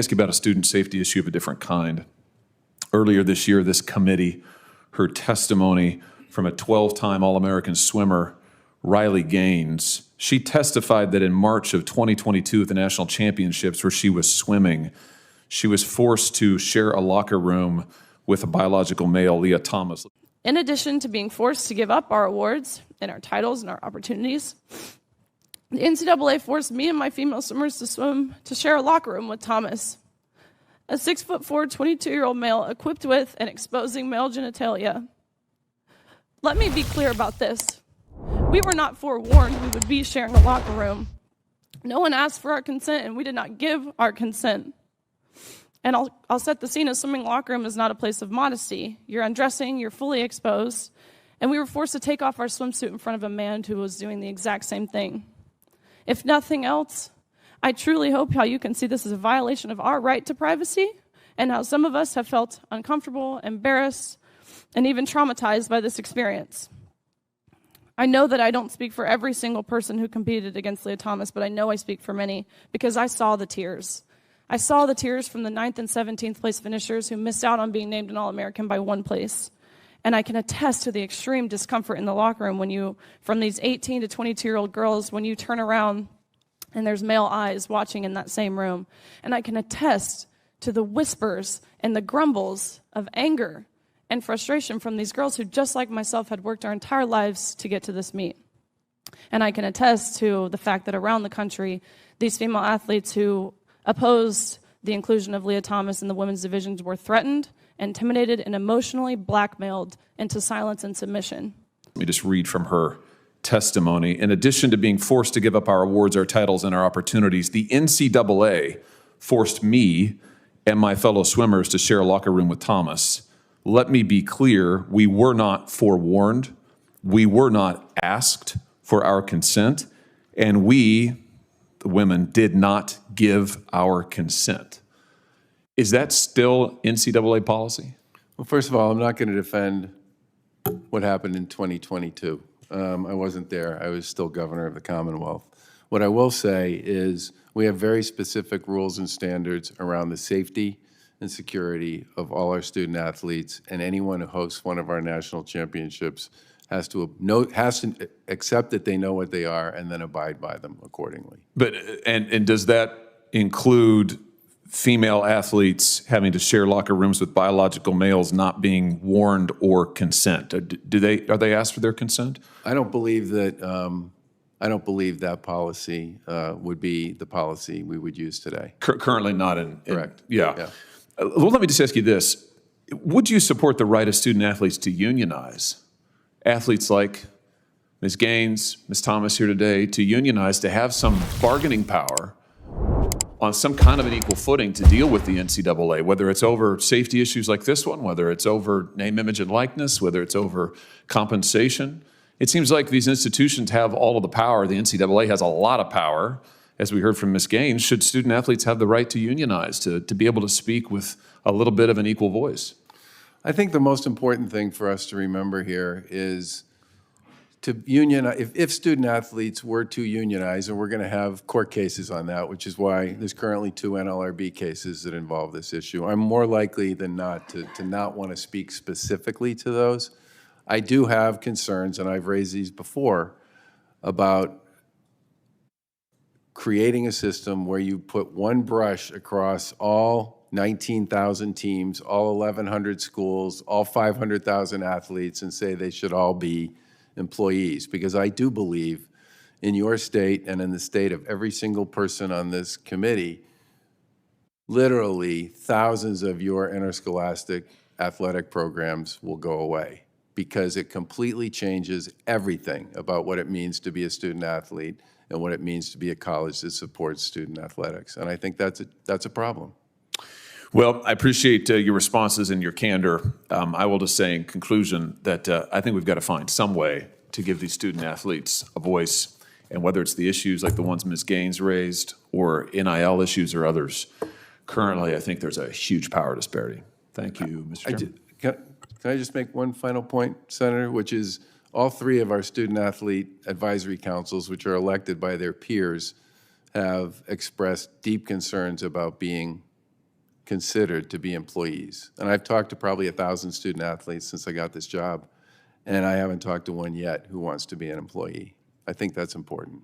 Ask you about a student safety issue of a different kind. Earlier this year, this committee heard testimony from a 12-time All-American swimmer, Riley Gaines. She testified that in March of 2022 at the national championships where she was swimming, she was forced to share a locker room with a biological male, Leah Thomas. In addition to being forced to give up our awards and our titles and our opportunities, the NCAA forced me and my female swimmers to share a locker room with Thomas, a 6'4", 22-year-old male equipped with and exposing male genitalia. Let me be clear about this. We were not forewarned we would be sharing a locker room. No one asked for our consent, and we did not give our consent. And I'll set the scene. A swimming locker room is not a place of modesty. You're undressing, you're fully exposed, and we were forced to take off our swimsuit in front of a man who was doing the exact same thing. If nothing else, I truly hope how you can see this as a violation of our right to privacy and how some of us have felt uncomfortable, embarrassed, and even traumatized by this experience. I know that I don't speak for every single person who competed against Leah Thomas, but I know I speak for many because I saw the tears. I saw the tears from the 9th and 17th place finishers who missed out on being named an All-American by 1 place. And I can attest to the extreme discomfort in the locker room when you, from these 18 to 22-year-old girls, when you turn around and there's male eyes watching in that same room. And I can attest to the whispers and the grumbles of anger and frustration from these girls who, just like myself, had worked our entire lives to get to this meet. And I can attest to the fact that around the country, these female athletes who opposed the inclusion of Leah Thomas in the women's divisions were threatened, intimidated, and emotionally blackmailed into silence and submission. Let me just read from her testimony. In addition to being forced to give up our awards, our titles, and our opportunities, the NCAA forced me and my fellow swimmers to share a locker room with Thomas. Let me be clear, we were not forewarned, we were not asked for our consent, and we, the women, did not give our consent. Is that still NCAA policy? Well, first of all, I'm not going to defend what happened in 2022. I wasn't there. I was still governor of the Commonwealth. What I will say is we have very specific rules and standards around the safety and security of all our student athletes, and anyone who hosts one of our national championships has to accept that they know what they are and then abide by them accordingly. But and does that include female athletes having to share locker rooms with biological males not being warned or consent? Are they asked for their consent? I don't believe that. I don't believe that policy would be the policy we would use today. Currently not in Correct. Yeah. Well, let me just ask you this. Would you support the right of student athletes to unionize? Athletes like Ms. Gaines, Ms. Thomas here today, to unionize, to have some bargaining power on some kind of an equal footing to deal with the NCAA, whether it's over safety issues like this one, whether it's over name, image, and likeness, whether it's over compensation. It seems like these institutions have all of the power. The NCAA has a lot of power. As we heard from Ms. Gaines, should student athletes have the right to unionize, to be able to speak with a little bit of an equal voice? I think the most important thing for us to remember here is to unionize. If student athletes were to unionize, and we're going to have court cases on that, which is why there's currently 2 NLRB cases that involve this issue. I'm more likely than not to not want to speak specifically to those. I do have concerns, and I've raised these before, about creating a system where you put one brush across all 19,000 teams, all 1,100 schools, all 500,000 athletes, and say they should all be employees. Because I do believe in your state and in the state of every single person on this committee, literally thousands of your interscholastic athletic programs will go away, because it completely changes everything about what it means to be a student athlete and what it means to be a college that supports student athletics. And I think that's a problem. Well, I appreciate your responses and your candor. I will just say in conclusion that I think we've got to find some way to give these student athletes a voice, and whether it's the issues like the ones Ms. Gaines raised or NIL issues or others, currently I think there's a huge power disparity. Thank you, Mr. Chairman. Can I just make one final point, Senator, which is all 3 of our student athlete advisory councils, which are elected by their peers, have expressed deep concerns about being considered to be employees. And I've talked to probably 1,000 student athletes since I got this job, and I haven't talked to one yet who wants to be an employee. I think that's important.